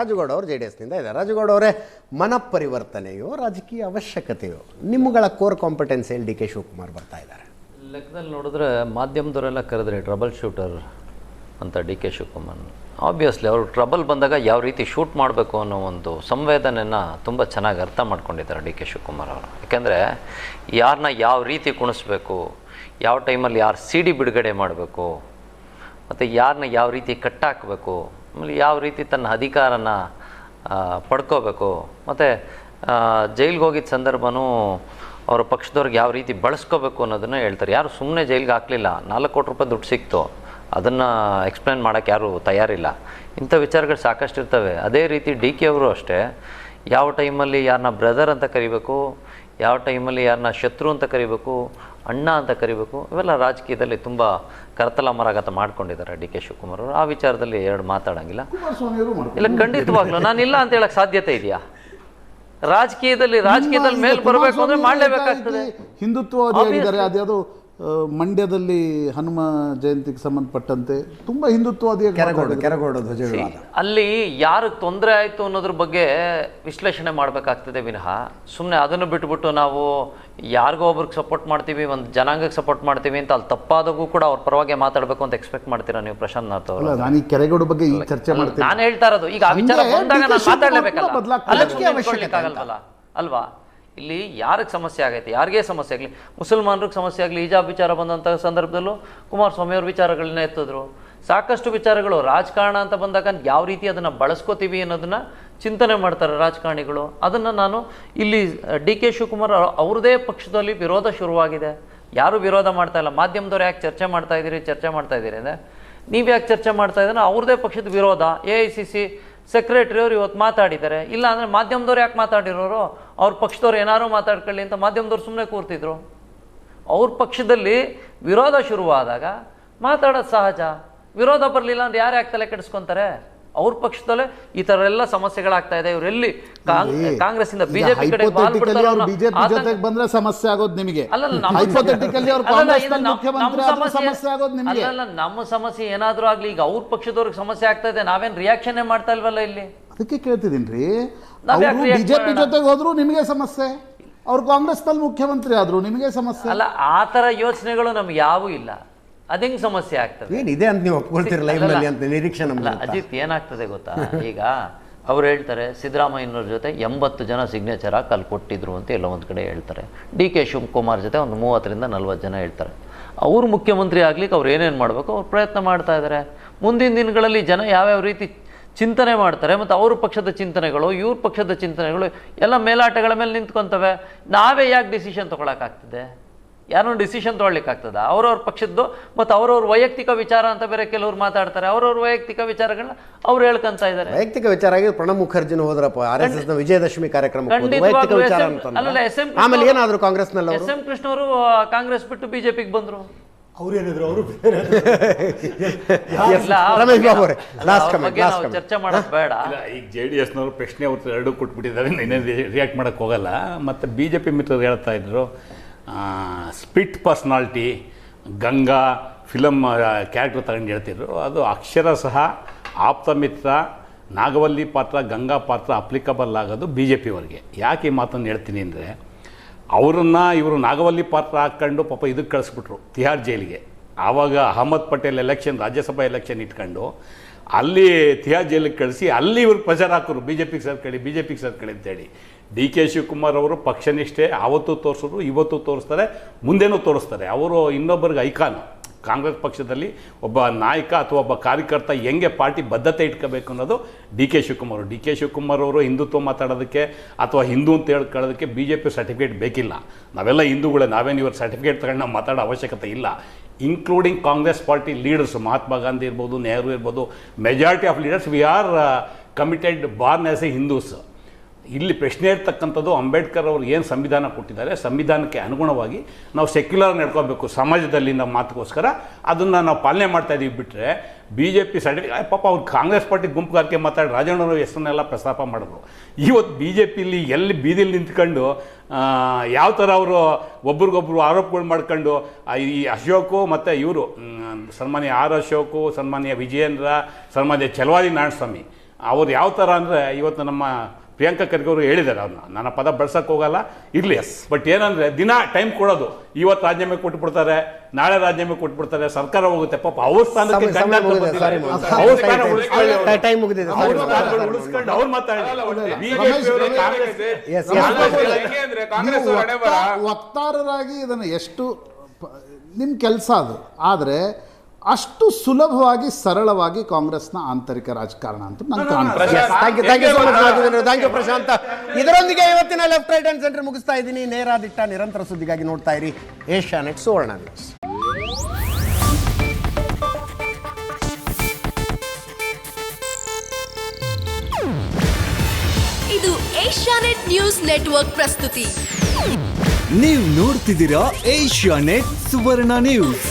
ರಾಜುಗೌಡ ಅವರು JDSನಿಂದ ಇದ್ದಾರೆ. ರಾಜುಗೌಡ ಅವರೇ, ಮನಪರಿವರ್ತನೆಯೋ ರಾಜಕೀಯ ಅವಶ್ಯಕತೆಯೋ ನಿಮ್ಮಗಳ ಕೋರ್ ಕಾಂಪಿಟೆನ್ಸಿಯಲ್ಲಿ ಡಿ ಕೆ ಶಿವಕುಮಾರ್ ಬರ್ತಾ ಇದ್ದಾರೆ. ಲೆಕ್ಕದಲ್ಲಿ ನೋಡಿದ್ರೆ ಮಾಧ್ಯಮದವರೆಲ್ಲ ಕರೆದ್ರೆ ಟ್ರಬಲ್ ಶೂಟರ್ ಅಂತ ಡಿ ಕೆ ಶಿವಕುಮಾರ್. ಆಬ್ವಿಯಸ್ಲಿ ಅವರು ಟ್ರಬಲ್ ಬಂದಾಗ ಯಾವ ರೀತಿ ಶೂಟ್ ಮಾಡಬೇಕು ಅನ್ನೋ ಒಂದು ಸಂವೇದನೆಯನ್ನು ತುಂಬ ಚೆನ್ನಾಗಿ ಅರ್ಥ ಮಾಡ್ಕೊಂಡಿದ್ದಾರೆ ಡಿ ಕೆ ಶಿವಕುಮಾರ್ ಅವರು. ಯಾಕೆಂದರೆ ಯಾರನ್ನ ಯಾವ ರೀತಿ ಕುಣಿಸ್ಬೇಕು, ಯಾವ ಟೈಮಲ್ಲಿ ಯಾರು CD ಬಿಡುಗಡೆ ಮಾಡಬೇಕು, ಮತ್ತು ಯಾರನ್ನ ಯಾವ ರೀತಿ ಕಟ್ಟಾಕಬೇಕು, ಆಮೇಲೆ ಯಾವ ರೀತಿ ತನ್ನ ಅಧಿಕಾರನ ಪಡ್ಕೋಬೇಕು, ಮತ್ತು ಜೈಲಿಗೆ ಹೋಗಿದ್ದ ಸಂದರ್ಭನೂ ಅವರ ಪಕ್ಷದವ್ರಿಗೆ ಯಾವ ರೀತಿ ಬಳಸ್ಕೋಬೇಕು ಅನ್ನೋದನ್ನು ಹೇಳ್ತಾರೆ. ಯಾರು ಸುಮ್ಮನೆ ಜೈಲಿಗೆ ಹಾಕಲಿಲ್ಲ, 4 ಕೋಟಿ ರೂಪಾಯಿ ದುಡ್ಡು ಸಿಕ್ತು, ಅದನ್ನು ಎಕ್ಸ್ಪ್ಲೇನ್ ಮಾಡೋಕ್ಕೆ ಯಾರೂ ತಯಾರಿಲ್ಲ. ಇಂಥ ವಿಚಾರಗಳು ಸಾಕಷ್ಟು ಇರ್ತವೆ. ಅದೇ ರೀತಿ ಡಿ ಕೆ ಅವರು ಅಷ್ಟೇ, ಯಾವ ಟೈಮಲ್ಲಿ ಯಾರನ್ನ ಬ್ರದರ್ ಅಂತ ಕರಿಬೇಕು, ಯಾವ ಟೈಮಲ್ಲಿ ಯಾರನ್ನ ಶತ್ರು ಅಂತ ಕರಿಬೇಕು, ಅಣ್ಣ ಅಂತ ಕರಿಬೇಕು, ಇವೆಲ್ಲ ರಾಜಕೀಯದಲ್ಲಿ ತುಂಬ ಕರತಲ ಮರಾಗತ ಮಾಡ್ಕೊಂಡಿದ್ದಾರೆ ಡಿ ಕೆ ಶಿವಕುಮಾರ್ ಅವರು. ಆ ವಿಚಾರದಲ್ಲಿ ಎರಡು ಮಾತಾಡೋಂಗಿಲ್ಲ. ಇಲ್ಲ, ಖಂಡಿತವಾಗ್ಲೂ ನಾನಿಲ್ಲ ಅಂತ ಹೇಳಕ್ಕೆ ಸಾಧ್ಯತೆ ಇದೆಯಾ? ರಾಜಕೀಯದಲ್ಲಿ ಮೇಲೆ ಬರಬೇಕು ಅಂದರೆ ಮಾಡಲೇಬೇಕಾಗ್ತದೆ. ಹಿಂದುತ್ವವಾದಿಯಾಗಿದ್ದಾರೆ. ಅದ್ಯಾವುದು ಮಂಡ್ಯದಲ್ಲಿ ಹನುಮ ಜಯಂತಿಗೆ ಸಂಬಂಧಪಟ್ಟಂತೆ ತುಂಬ ಹಿಂದುತ್ವವಾದಿಯಾಗಿ ಕೆರಗೋಡ ಧ್ವಜ ಅಲ್ಲಿ ಯಾರಿಗೆ ತೊಂದರೆ ಆಯಿತು ಅನ್ನೋದ್ರ ಬಗ್ಗೆ ವಿಶ್ಲೇಷಣೆ ಮಾಡಬೇಕಾಗ್ತದೆ ವಿನಃ ಸುಮ್ಮನೆ ಅದನ್ನು ಬಿಟ್ಬಿಟ್ಟು ನಾವು ಯಾರಿಗೋ ಒಬ್ರಿಗೆ ಸಪೋರ್ಟ್ ಮಾಡ್ತೀವಿ, ಒಂದು ಜನಾಂಗಕ್ಕೆ ಸಪೋರ್ಟ್ ಮಾಡ್ತೀವಿ ಅಂತ ಅಲ್ಲಿ ತಪ್ಪಾದಾಗೂ ಕೂಡ ಅವ್ರ ಪರವಾಗಿ ಮಾತಾಡಬೇಕು ಅಂತ ಎಕ್ಸ್ಪೆಕ್ಟ್ ಮಾಡ್ತೀರಾ ನೀವು ಪ್ರಶಾಂತ್ ನಾಥ್ ಅವರು? ನಾನು ಈ ಕೆರೆಗೋಡ ಬಗ್ಗೆ ಈ ಚರ್ಚೆ ಮಾಡ್ತೀನಿ. ನಾನು ಹೇಳ್ತಾ ಇರೋದು ಈಗ ಆ ವಿಚಾರ ಬಂದಾಗ ನಾನು ಮಾತಾಡಲೇಬೇಕಲ್ಲ ಅಲ್ವಾ? ಇಲ್ಲಿ ಯಾರಿಗೆ ಸಮಸ್ಯೆ ಆಗೈತೆ, ಯಾರಿಗೇ ಸಮಸ್ಯೆ ಆಗಲಿ, ಮುಸಲ್ಮಾನರಿಗೆ ಸಮಸ್ಯೆ ಆಗಲಿ, ಹಿಜಾಬ್ ವಿಚಾರ ಬಂದಂಥ ಸಂದರ್ಭದಲ್ಲೂ ಕುಮಾರಸ್ವಾಮಿ ಅವ್ರ ವಿಚಾರಗಳನ್ನ ಎತ್ತಿದ್ರು. ಸಾಕಷ್ಟು ವಿಚಾರಗಳು ರಾಜಕಾರಣ ಅಂತ ಬಂದಾಗ ಯಾವ ರೀತಿ ಅದನ್ನು ಬಳಸ್ಕೋತೀವಿ ಅನ್ನೋದನ್ನು ಚಿಂತನೆ ಮಾಡ್ತಾರೆ ರಾಜಕಾರಣಿಗಳು. ಅದನ್ನು ನಾನು ಇಲ್ಲಿ ಡಿ ಕೆ ಶಿವಕುಮಾರ್ ಅವ್ರದ್ದೇ ಪಕ್ಷದಲ್ಲಿ ವಿರೋಧ ಶುರುವಾಗಿದೆ. ಯಾರೂ ವಿರೋಧ ಮಾಡ್ತಾ ಇಲ್ಲ. ಮಾಧ್ಯಮದವ್ರು ಯಾಕೆ ಚರ್ಚೆ ಮಾಡ್ತಾ ಇದ್ದೀರಿ ಅಂದರೆ ನೀವು ಯಾಕೆ ಚರ್ಚೆ ಮಾಡ್ತಾ ಇದ್ದೀರ? ಅವ್ರದ್ದೇ ಪಕ್ಷದ ವಿರೋಧ. AICC ಸೆಕ್ರೆಟರಿ ಅವರು ಇವತ್ತು ಮಾತಾಡಿದ್ದಾರೆ. ಇಲ್ಲ ಅಂದರೆ ಮಾಧ್ಯಮದವ್ರು ಯಾಕೆ ಮಾತಾಡಿರೋರು? ಅವ್ರ ಪಕ್ಷದವ್ರು ಏನಾರು ಮಾತಾಡ್ಕೊಳ್ಳಿ ಅಂತ ಮಾಧ್ಯಮದವ್ರು ಸುಮ್ಮನೆ ಕೂರ್ತಿದ್ರು. ಅವ್ರ ಪಕ್ಷದಲ್ಲಿ ವಿರೋಧ ಶುರುವಾದಾಗ ಮಾತಾಡೋದು ಸಹಜ. ವಿರೋಧ ಬರಲಿಲ್ಲ ಅಂದ್ರೆ ಯಾರು ಯಾಕೆ ತಲೆ ಕೆಡಿಸ್ಕೊಂತಾರೆ? ಅವ್ರ ಪಕ್ಷದಲ್ಲೇ ಈ ಥರ ಎಲ್ಲ ಸಮಸ್ಯೆಗಳಾಗ್ತಾ ಇದೆ. ಇವರೆಲ್ಲಿ ಕಾಂಗ್ರೆಸ್ಸಿಂದ ಬಿಜೆಪಿ ಕಡೆ ಬಂದ್ರೆ ಸಮಸ್ಯೆ ಆಗೋದು ನಿಮಗೆ. ನಮ್ಮ ಸಮಸ್ಯೆ ಏನಾದ್ರೂ ಆಗ್ಲಿ, ಈಗ ಅವ್ರ ಪಕ್ಷದವ್ರಿಗೆ ಸಮಸ್ಯೆ ಆಗ್ತಾ ಇದೆ, ನಾವೇನ್ ರಿಯಾಕ್ಷನ್ ಮಾಡ್ತಾ ಇಲ್ವಲ್ಲ ಇಲ್ಲಿ. ಅದಕ್ಕೆ ಕೇಳ್ತಿದೀನಿ. ಬಿಜೆಪಿ ಜೊತೆಗೆ ಹೋದ್ರು ನಿಮಗೆ ಸಮಸ್ಯೆ, ಅವ್ರು ಕಾಂಗ್ರೆಸ್ ನಲ್ಲಿ ಮುಖ್ಯಮಂತ್ರಿ ಆದ್ರು ನಿಮಗೆ ಸಮಸ್ಯೆ ಅಲ್ಲ. ಆ ತರ ಯೋಚನೆಗಳು ನಮ್ಗೆ ಯಾವೂ ಇಲ್ಲ. ಅದಂಗೆ ಸಮಸ್ಯೆ ಆಗ್ತದೆ. ಏನಿದೆ ಅಂತ ನೀವು ಒಪ್ಕೊಳ್ತಿರಲ್ಲ ಅಂತ ನಿರೀಕ್ಷೆ ನಮ್ಗೆ. ಅಜಿತ್, ಏನಾಗ್ತದೆ ಗೊತ್ತಾ, ಈಗ ಅವ್ರು ಹೇಳ್ತಾರೆ ಸಿದ್ದರಾಮಯ್ಯನವ್ರ ಜೊತೆ 80 ಜನ ಸಿಗ್ನೇಚರ್ ಹಾಕಿ ಅಲ್ಲಿ ಕೊಟ್ಟಿದ್ರು ಅಂತ ಎಲ್ಲೋ ಒಂದು ಕಡೆ ಹೇಳ್ತಾರೆ. ಡಿ ಕೆ ಶಿವಕುಮಾರ್ ಜೊತೆ ಒಂದು 30ರಿಂದ 40 ಜನ ಹೇಳ್ತಾರೆ. ಅವ್ರು ಮುಖ್ಯಮಂತ್ರಿ ಆಗ್ಲಿಕ್ಕೆ ಅವ್ರು ಏನೇನು ಮಾಡಬೇಕು ಅವ್ರು ಪ್ರಯತ್ನ ಮಾಡ್ತಾ ಇದ್ದಾರೆ. ಮುಂದಿನ ದಿನಗಳಲ್ಲಿ ಜನ ಯಾವ್ಯಾವ ರೀತಿ ಚಿಂತನೆ ಮಾಡ್ತಾರೆ ಮತ್ತು ಅವ್ರ ಪಕ್ಷದ ಚಿಂತನೆಗಳು ಇವ್ರ ಪಕ್ಷದ ಚಿಂತನೆಗಳು ಎಲ್ಲ ಮೇಲಾಟಗಳ ಮೇಲೆ ನಿಂತ್ಕೊತವೆ. ನಾವೇ ಯಾಕೆ ಡಿಸಿಷನ್ ತೊಗೊಳಕ್ಕಾಗ್ತದೆ? ಯಾರನ್ನೂ ಡಿಸಿಷನ್ ತೊಗೊಳ್ಲಿಕ್ಕಾಗ್ತದ? ಅವ್ರವ್ರ ಪಕ್ಷದ್ದು ಮತ್ತು ಅವ್ರವ್ರ ವೈಯಕ್ತಿಕ ವಿಚಾರ ಅಂತ ಬೇರೆ ಕೆಲವ್ರು ಮಾತಾಡ್ತಾರೆ. ಅವ್ರವ್ರ ವೈಯಕ್ತಿಕ ವಿಚಾರಗಳನ್ನ ಅವ್ರು ಹೇಳ್ಕೊಂತ ಇದ್ದಾರೆ. ವೈಯಕ್ತಿಕ ವಿಚಾರ ಆಗಿ ಪ್ರಣಬ್ ಮುಖರ್ಜಿನ ಹೋದ್ರಪ್ಪ RSS ನ ವಿಜಯದಶಮಿ ಕಾರ್ಯಕ್ರಮ. ಆಮೇಲೆ ಏನಾದ್ರು ಕಾಂಗ್ರೆಸ್ ನಲ್ಲಿ SM ಕೃಷ್ಣ ಅವರು ಕಾಂಗ್ರೆಸ್ ಬಿಟ್ಟು ಬಿಜೆಪಿಗೆ ಬಂದ್ರು. ಚರ್ಚೆ ಮಾಡೋದು ಬೇಡ. ಈಗ JDS ನವರು ಪ್ರಶ್ನೆ ಉತ್ತರ ಎರಡೂ ಕೊಟ್ಬಿಟ್ಟಿದ್ದಾರೆ, ಇನ್ನೇನು ರಿಯಾಕ್ಟ್ ಮಾಡಕ್ ಹೋಗಲ್ಲ. ಮತ್ತೆ BJP ಮಿತ್ರರು ಹೇಳ್ತಾ ಇದ್ರು spit personality, Ganga film character ತಗೊಂಡು ಹೇಳ್ತಿದ್ರು. ಅದು ಅಕ್ಷರಶಃ ಆಪ್ತ ಮಿತ್ರ ನಾಗವಲ್ಲಿ ಪಾತ್ರ, ಗಂಗಾ ಪಾತ್ರ ಅಪ್ಲಿಕಬಲ್ ಆಗೋದು BJPಯವರಿಗೆ. ಯಾಕೆ ಈ ಮಾತನ್ನು ಹೇಳ್ತೀನಿ ಅಂದರೆ, ಅವರನ್ನು ಇವರು ನಾಗವಲ್ಲಿ ಪಾತ್ರ ಹಾಕ್ಕೊಂಡು ಪಾಪ ಇದಕ್ಕೆ ಕಳಿಸ್ಬಿಟ್ರು ತಿಹಾರ್ ಜೈಲಿಗೆ. ಆವಾಗ ಅಹಮದ್ ಪಟೇಲ್ ರಾಜ್ಯಸಭಾ ಎಲೆಕ್ಷನ್ ಇಟ್ಕೊಂಡು ಅಲ್ಲಿ ತಿಹಾರ್ ಜೈಲಿಗೆ ಕಳಿಸಿ ಅಲ್ಲಿ ಇವರು ಪ್ರಚಾರ ಹಾಕೋರು BJPಗೆ ಸೇರ್ಕೊಳ್ಳಿ ಅಂತೇಳಿ. ಡಿ ಕೆ ಶಿವಕುಮಾರ್ ಅವರು ಪಕ್ಷನಿಷ್ಠೆ ಆವತ್ತೂ ತೋರಿಸಿದ್ರು, ಇವತ್ತು ತೋರಿಸ್ತಾರೆ, ಮುಂದೇನೂ ತೋರಿಸ್ತಾರೆ. ಅವರು ಇನ್ನೊಬ್ಬರಿಗೆ ಐಕಾನ್. ಕಾಂಗ್ರೆಸ್ ಪಕ್ಷದಲ್ಲಿ ಒಬ್ಬ ನಾಯಕ ಅಥವಾ ಒಬ್ಬ ಕಾರ್ಯಕರ್ತ ಹೆಂಗೆ ಪಾರ್ಟಿ ಬದ್ಧತೆ ಇಟ್ಕೋಬೇಕು ಅನ್ನೋದು ಡಿ ಕೆ ಶಿವಕುಮಾರ್ ಅವರು ಹಿಂದುತ್ವ ಮಾತಾಡೋದಕ್ಕೆ ಅಥವಾ ಹಿಂದೂ ಅಂತ ಹೇಳ್ಕೊಳ್ಳೋದಕ್ಕೆ BJP ಸರ್ಟಿಫಿಕೇಟ್ ಬೇಕಿಲ್ಲ. ನಾವೆಲ್ಲ ಹಿಂದೂಗಳೇ, ನಾವೇನು ಇವ್ರ ಸರ್ಟಿಫಿಕೇಟ್ ತಗೊಂಡು ನಾವು ಮಾತಾಡೋ ಅವಶ್ಯಕತೆ ಇಲ್ಲ. Including Congress party leaders, Mahatma Gandhi ಇರ್ಬೋದು, ನೆಹರು ಇರ್ಬೋದು, majority of leaders we are committed Born as A Hindus. ಇಲ್ಲಿ ಪ್ರಶ್ನೆ ಇರ್ತಕ್ಕಂಥದ್ದು ಅಂಬೇಡ್ಕರ್ ಅವರು ಏನು ಸಂವಿಧಾನ ಕೊಟ್ಟಿದ್ದಾರೆ, ಸಂವಿಧಾನಕ್ಕೆ ಅನುಗುಣವಾಗಿ ನಾವು ಸೆಕ್ಯುಲರ್ ನಡ್ಕೋಬೇಕು ಸಮಾಜದಲ್ಲಿ ನಮ್ಮ ಮಾತುಗೋಸ್ಕರ ಅದನ್ನು ನಾವು ಪಾಲನೆ ಮಾಡ್ತಾ ಇದ್ದೀವಿ. ಬಿಟ್ಟರೆ BJP ಸರ್ಟಿಫಿಕೇಟ್ ಪಾಪ ಅವ್ರು ಕಾಂಗ್ರೆಸ್ ಪಾರ್ಟಿ ಗುಂಪುಗಾರಿಕೆ ಮಾತಾಡಿ ರಾಜಣ್ಣವರು ಹೆಸರನ್ನೆಲ್ಲ ಪ್ರಸ್ತಾಪ ಮಾಡಿದ್ರು. ಇವತ್ತು BJPಲಿ ಎಲ್ಲಿ ಬೀದಿಲಿ ನಿಂತ್ಕೊಂಡು ಯಾವ ಥರ ಅವರು ಒಬ್ರಿಗೊಬ್ರು ಆರೋಪಗಳು ಮಾಡ್ಕೊಂಡು ಈ ಅಶೋಕು ಮತ್ತು ಇವರು ಸನ್ಮಾನ್ಯ R. ಅಶೋಕು, ಸನ್ಮಾನ್ಯ ವಿಜಯೇಂದ್ರ, ಸನ್ಮಾನ್ಯ ಚಲವಾದಿ ನಾರಾಯಣಸ್ವಾಮಿ ಅವ್ರು ಯಾವ ಥರ ಅಂದರೆ ಇವತ್ತು ನಮ್ಮ ಪ್ರಿಯಾಂಕಾ ಖರ್ಗೆ ಅವರು ಹೇಳಿದ್ದಾರೆ, ಅವ್ರನ್ನ ನನ್ನ ಪದ ಬಳಸೋಕ್ಕೆ ಹೋಗಲ್ಲ ಇರಲಿ. ಬಟ್ ಏನಂದರೆ ದಿನ ಟೈಮ್ ಕೊಡೋದು, ಇವತ್ತು ರಾಜೀನಾಮೆ ಕೊಟ್ಬಿಡ್ತಾರೆ, ನಾಳೆ ರಾಜೀನಾಮೆ ಕೊಟ್ಬಿಡ್ತಾರೆ, ಸರ್ಕಾರ ಹೋಗುತ್ತೆ. ಪಾಪ ಅವ್ರ ಸ್ಥಾನಕ್ಕೆ ಟೈಮ್ ಮುಗಿದಿದೆ. ಉಳಿಸ್ಕೊಂಡು ಅವ್ರು ಮಾತಾಡಿ. ವಕ್ತಾರರಾಗಿ ಇದನ್ನು ಎಷ್ಟು ನಿಮ್ಮ ಕೆಲಸ ಅದು, ಆದರೆ ಅಷ್ಟು ಸುಲಭವಾಗಿ ಸರಳವಾಗಿ ಕಾಂಗ್ರೆಸ್ನ ಆಂತರಿಕ ರಾಜಕಾರಣ ಅಂತ ನಂಗೆ ಥ್ಯಾಂಕ್ ಯು ಪ್ರಶಾಂತ್. ಇದರೊಂದಿಗೆ ಇವತ್ತಿನ ಲೆಫ್ಟ್ ರೈಟ್ ಅಂಡ್ ಸೆಂಟರ್ ಮುಗಿಸ್ತಾ ಇದ್ದೀನಿ. ನೇರ ದಿಟ್ಟ ನಿರಂತರ ಸುದ್ದಿಗಾಗಿ ನೋಡ್ತಾ ಇರಿ ಏಷ್ಯಾನೆಟ್ ಸುವರ್ಣ ನ್ಯೂಸ್. ಇದು ಏಷ್ಯಾನೆಟ್ ನ್ಯೂಸ್ ನೆಟ್ವರ್ಕ್ ಪ್ರಸ್ತುತಿ. ನೀವು ನೋಡ್ತಿದ್ದೀರಾ ಏಷ್ಯಾನೆಟ್ ಸುವರ್ಣ ನ್ಯೂಸ್.